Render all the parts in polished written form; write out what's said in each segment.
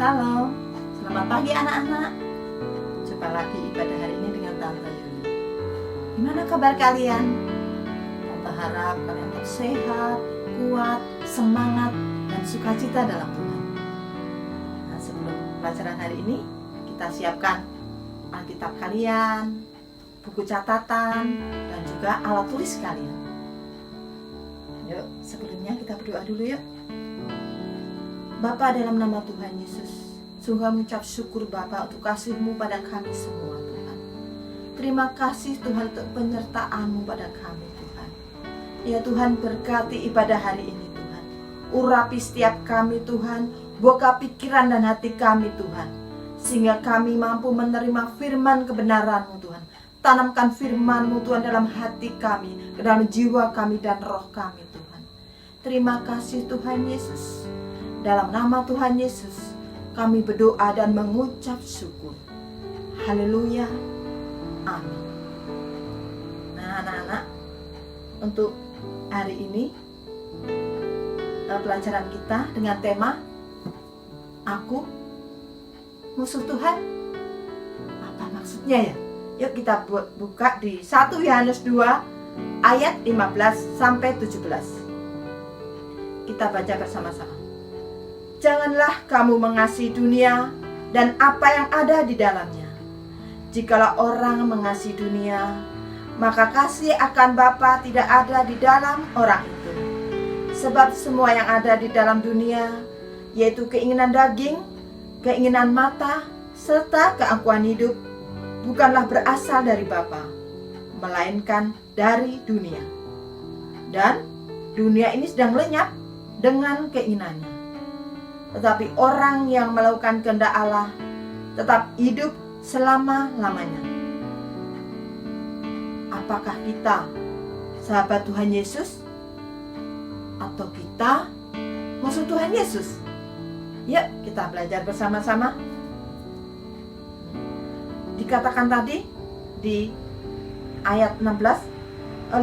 Shalom, selamat pagi anak-anak. Jumpa lagi ibadah hari ini dengan Tante Yuli. Gimana kabar kalian? Tante harap kalian tetap sehat, kuat, semangat, dan sukacita dalam Tuhan. Nah, sebelum pelajaran hari ini, kita siapkan Alkitab kalian, buku catatan, dan juga alat tulis kalian. Yuk, sebelumnya kita berdoa dulu yuk. Bapa, dalam nama Tuhan Yesus, sungguh mengucap syukur Bapa untuk kasih-Mu pada kami semua Tuhan. Terima kasih Tuhan untuk penyertaan-Mu pada kami Tuhan. Ya Tuhan, berkati ibadah hari ini Tuhan. Urapi setiap kami Tuhan, buka pikiran dan hati kami Tuhan, sehingga kami mampu menerima firman kebenaran-Mu Tuhan. Tanamkan firman-Mu Tuhan dalam hati kami, dalam jiwa kami dan roh kami Tuhan. Terima kasih Tuhan Yesus. Dalam nama Tuhan Yesus, kami berdoa dan mengucap syukur. Haleluya. Amin. Nah anak-anak, untuk hari ini pelajaran kita dengan tema Aku Musuh Tuhan. Apa maksudnya ya? Yuk kita buka di 1 Yohanes 2 ayat 15 sampai 17. Kita baca bersama-sama. Janganlah kamu mengasihi dunia dan apa yang ada di dalamnya. Jikalau orang mengasihi dunia, maka kasih akan Bapa tidak ada di dalam orang itu. Sebab semua yang ada di dalam dunia, yaitu keinginan daging, keinginan mata, serta keangkuhan hidup, bukanlah berasal dari Bapa, melainkan dari dunia. Dan dunia ini sedang lenyap dengan keinginannya. Tetapi orang yang melakukan kehendak Allah tetap hidup selama-lamanya. Apakah kita sahabat Tuhan Yesus? Atau kita musuh Tuhan Yesus? Yuk kita belajar bersama-sama. Dikatakan tadi di ayat 15,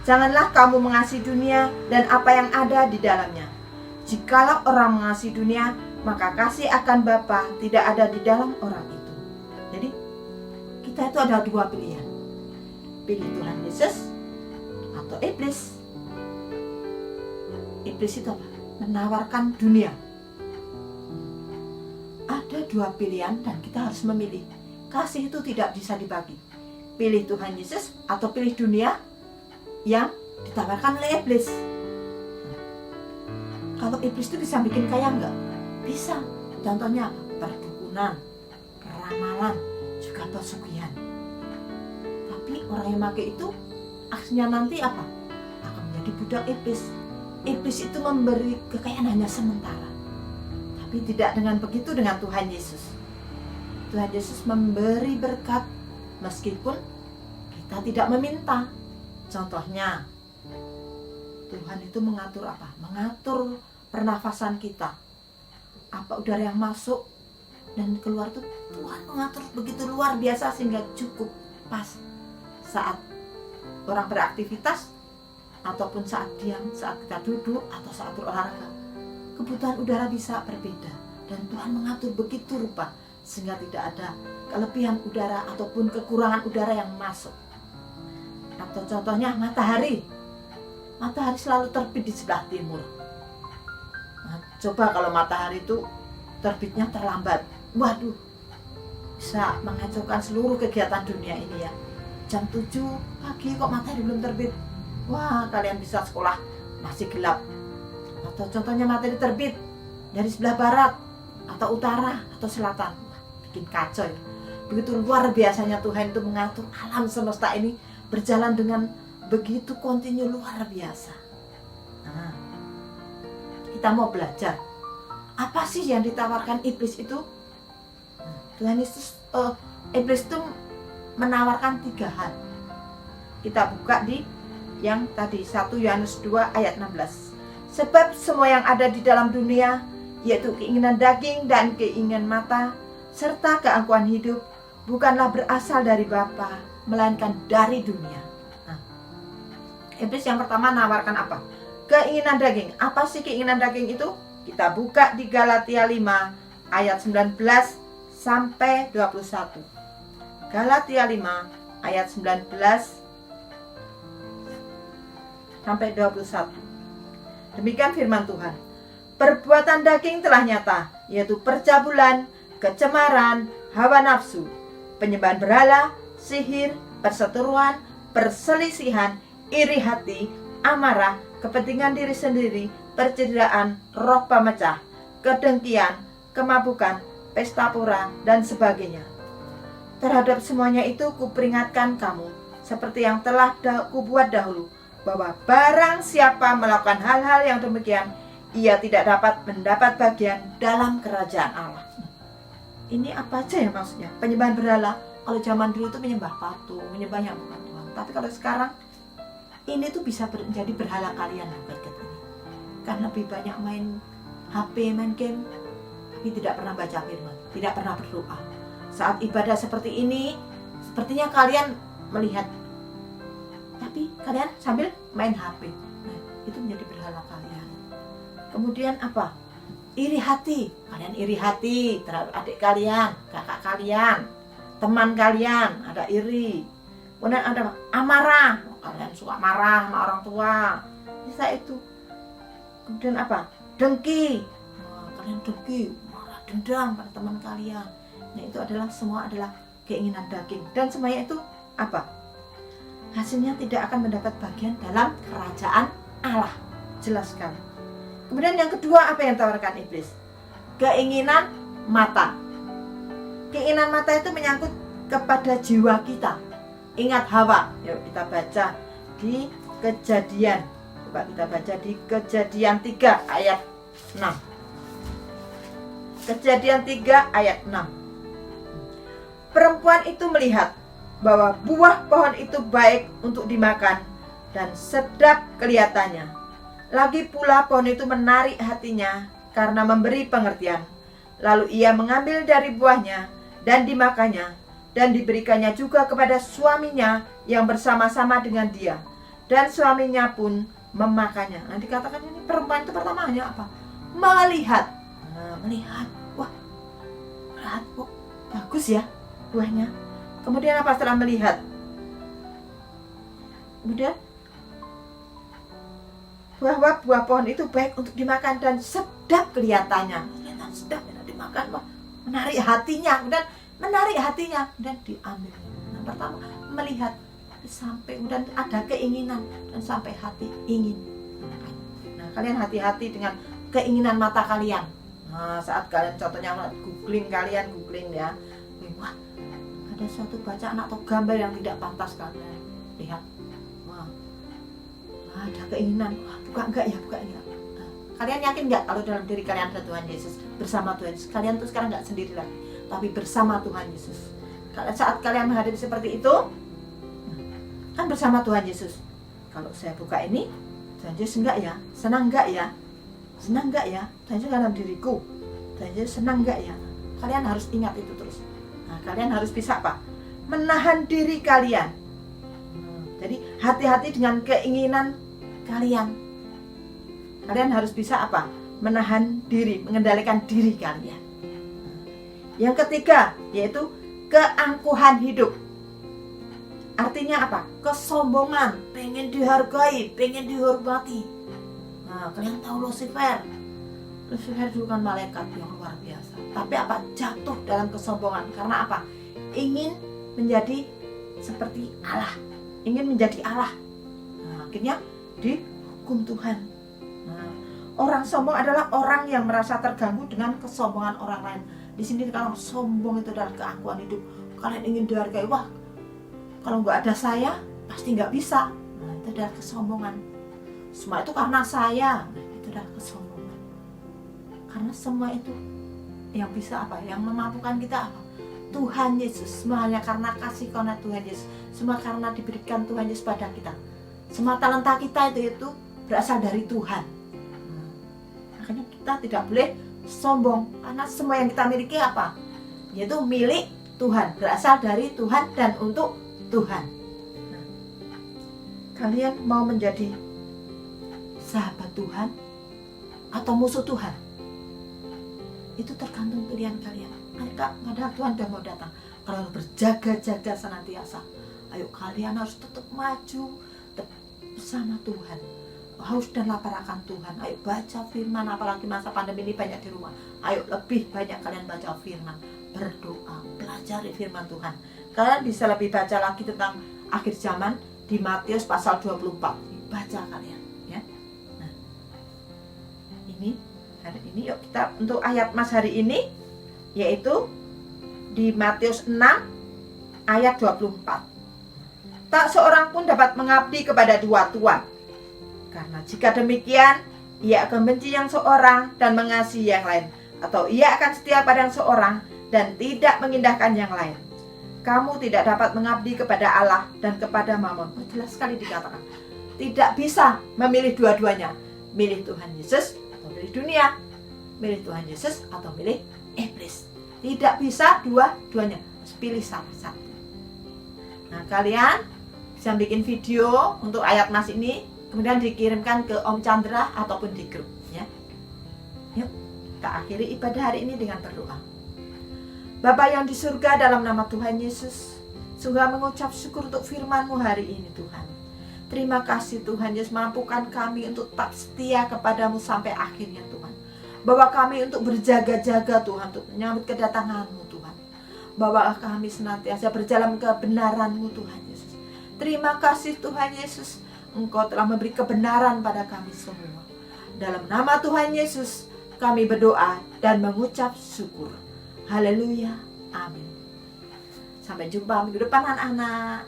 janganlah kamu mengasihi dunia dan apa yang ada di dalamnya. Jikalau orang mengasihi dunia, maka kasih akan Bapa tidak ada di dalam orang itu. Jadi, kita itu ada dua pilihan. Pilih Tuhan Yesus atau iblis. Iblis itu apa? Menawarkan dunia. Ada dua pilihan dan kita harus memilih. Kasih itu tidak bisa dibagi. Pilih Tuhan Yesus atau pilih dunia yang ditawarkan oleh iblis. Kalau iblis itu bisa bikin kaya enggak? Bisa. Contohnya apa? Perdukunan, peramalan, juga pesugihan. Tapi orang yang pakai itu aksinya nanti apa? Akan menjadi budak iblis. Iblis itu memberi kekayaan hanya sementara. Tapi tidak dengan begitu dengan Tuhan Yesus. Tuhan Yesus memberi berkat meskipun kita tidak meminta. Contohnya, Tuhan itu mengatur apa? Mengatur pernafasan kita. Apa udara yang masuk dan keluar itu Tuhan mengatur begitu luar biasa sehingga cukup pas saat orang beraktivitas ataupun saat diam, saat kita duduk atau saat berolahraga. Kebutuhan udara bisa berbeda dan Tuhan mengatur begitu rupa sehingga tidak ada kelebihan udara ataupun kekurangan udara yang masuk. Atau contohnya matahari. Matahari selalu terbit di sebelah timur. Nah, coba kalau matahari itu terbitnya terlambat, waduh, bisa menghancurkan seluruh kegiatan dunia ini ya. Jam 7 pagi kok matahari belum terbit, wah kalian bisa sekolah masih gelap. Atau contohnya matahari terbit dari sebelah barat atau utara atau selatan, wah, bikin kacau ya. Begitu luar biasanya Tuhan itu mengatur alam semesta ini berjalan dengan begitu kontinu luar biasa. Nah, kita mau belajar apa sih yang ditawarkan iblis itu? Tuhan Yesus, iblis itu menawarkan 3 hal. Kita buka di yang tadi 1 Yohanes 2 ayat 16. Sebab semua yang ada di dalam dunia, yaitu keinginan daging dan keinginan mata, serta keangkuhan hidup, bukanlah berasal dari Bapa, melainkan dari dunia. Iblis yang pertama nawarkan apa? Keinginan daging. Apa sih keinginan daging itu? Kita buka di Galatia 5 ayat 19 sampai 21. Galatia 5 ayat 19 sampai 21. Demikian firman Tuhan. Perbuatan daging telah nyata, yaitu percabulan, kecemaran, hawa nafsu, penyembahan berhala, sihir, perseteruan, perselisihan, iri hati, amarah, kepentingan diri sendiri, percederaan, roh pemecah, kedengkian, kemabukan, pesta pora, dan sebagainya. Terhadap semuanya itu kuperingatkan kamu, seperti yang telah kubuat dahulu, bahwa barang siapa melakukan hal-hal yang demikian, ia tidak dapat mendapat bagian dalam kerajaan Allah. Ini apa aja ya maksudnya? Penyembahan berhala. Kalau zaman dulu itu menyembah patung, menyembah yang bukan Tuhan. Tapi kalau sekarang, ini tuh bisa menjadi berhala kalian berkat ini. Karena lebih banyak main HP, main game, tapi tidak pernah baca firman, tidak pernah berdoa. Saat ibadah seperti ini, sepertinya kalian melihat, tapi kalian sambil main HP. Nah, itu menjadi berhala kalian. Kemudian apa? Iri hati. Kalian iri hati terhadap adik kalian, kakak kalian, teman kalian, ada iri. Kemudian ada amarah. Kalian suka marah sama orang tua. Bisa itu. Kemudian apa? Dengki. Kalian dengki, marah, dendam pada teman kalian. Nah, itu adalah semua adalah keinginan daging. Dan semuanya itu apa? Hasilnya tidak akan mendapat bagian dalam kerajaan Allah. Jelas sekali. Kemudian yang kedua, apa yang ditawarkan iblis? Keinginan mata. Keinginan mata itu menyangkut kepada jiwa kita. Ingat Hawa. Yuk kita baca di Kejadian. Coba kita baca di Kejadian 3 ayat 6. Kejadian 3 ayat 6. Perempuan itu melihat bahwa buah pohon itu baik untuk dimakan dan sedap kelihatannya. Lagi pula pohon itu menarik hatinya karena memberi pengertian. Lalu ia mengambil dari buahnya dan dimakannya, dan diberikannya juga kepada suaminya yang bersama-sama dengan dia. Dan suaminya pun memakannya. Nah, dikatakan ini perempuan itu pertamanya apa? Melihat. Nah, melihat. Wah, lihat kok bagus ya buahnya. Kemudian apa setelah melihat? Kemudian bahwa buah pohon itu baik untuk dimakan dan sedap kelihatannya. Kelihatan sedap ya dimakan, wah, menarik hatinya. Kemudian menarik hatinya dan diambil. Nah, pertama melihat sampai kemudian ada keinginan dan sampai hati ingin. Nah, kalian hati-hati dengan keinginan mata kalian. Nah, saat kalian contohnya googling ya, wah, ada suatu bacaan atau gambar yang tidak pantas kalian lihat. Wah, ada keinginan, wah, buka enggak ya. Nah, kalian yakin enggak kalau dalam diri kalian ada Tuhan Yesus, bersama Tuhan Yesus? Kalian tuh sekarang enggak sendiri lagi, tapi bersama Tuhan Yesus. Kalau saat kalian menghadapi seperti itu, kan bersama Tuhan Yesus. Kalau saya buka ini, Tuhan Yesus enggak ya? Senang enggak ya? Senang enggak ya? Tuhan Yesus dalam diriku. Tuhan Yesus senang enggak ya? Kalian harus ingat itu terus. Nah, kalian harus bisa apa? Menahan diri kalian. Jadi hati-hati dengan keinginan kalian. Kalian harus bisa apa? Menahan diri, mengendalikan diri kalian. Yang ketiga, yaitu keangkuhan hidup. Artinya apa? Kesombongan, pengen dihargai, pengen dihormati. Nah, kalian tahu Lucifer. Lucifer dulu kan malaikat yang luar biasa. Tapi apa? Jatuh dalam kesombongan. Karena apa? Ingin menjadi seperti Allah. Ingin menjadi Allah. Nah, akhirnya dihukum Tuhan. Nah, orang sombong adalah orang yang merasa terganggu dengan kesombongan orang lain. Di sini kalau sombong itu adalah keangkuhan hidup. Kalian ingin dihargai, wah, kalau nggak ada saya pasti nggak bisa. Nah, itu adalah kesombongan. Semua itu karena saya. Nah, itu adalah kesombongan. Karena semua itu yang bisa apa? Yang memampukan kita apa? Tuhan Yesus. Semua hanya karena kasih karunia Tuhan Yesus. Semua karena diberikan Tuhan Yesus pada kita. Semua talenta kita itu berasal dari Tuhan. Nah, makanya kita tidak boleh sombong. Karena semua yang kita miliki apa? Yaitu milik Tuhan. Berasal dari Tuhan dan untuk Tuhan. Nah, kalian mau menjadi sahabat Tuhan atau musuh Tuhan? Itu tergantung pilihan kalian. Ayo Kak, padahal Tuhan sudah mau datang. Kalian harus berjaga-jaga senantiasa. Ayo kalian harus tetap maju bersama Tuhan. Haus dan lapar akan Tuhan. Ayo baca firman, apalagi masa pandemi ini banyak di rumah. Ayo lebih banyak kalian baca firman, berdoa, pelajari firman Tuhan. Kalian bisa lebih baca lagi tentang akhir zaman di Matius pasal 24. Baca kalian, ya. Nah, ini hari ini yuk kita untuk ayat Mas hari ini, yaitu di Matius 6 ayat 24. Tak seorang pun dapat mengabdi kepada dua tuan. Karena jika demikian, ia akan benci yang seorang dan mengasihi yang lain. Atau ia akan setia pada yang seorang dan tidak mengindahkan yang lain. Kamu tidak dapat mengabdi kepada Allah dan kepada Mammon. Jelas sekali dikatakan. Tidak bisa memilih dua-duanya. Milih Tuhan Yesus atau milih dunia. Milih Tuhan Yesus atau milih iblis. Tidak bisa dua-duanya. Pilih salah satu. Nah, kalian bisa bikin video untuk ayat Mas ini, kemudian dikirimkan ke Om Chandra ataupun di grup, ya. Yuk, kita akhiri ibadah hari ini dengan berdoa. Bapa yang di surga, dalam nama Tuhan Yesus, sungguh mengucap syukur untuk firman-Mu hari ini Tuhan. Terima kasih Tuhan Yesus, mampukan kami untuk tetap setia kepadamu sampai akhirnya Tuhan. Bawa kami untuk berjaga-jaga Tuhan, untuk menyambut kedatangan-Mu Tuhan. Bawa kami senantiasa berjalan kebenaran-Mu Tuhan Yesus. Terima kasih Tuhan Yesus, Engkau telah memberi kebenaran pada kami semua. Dalam nama Tuhan Yesus, kami berdoa dan mengucap syukur. Haleluya. Amin. Sampai jumpa minggu depan anak-anak.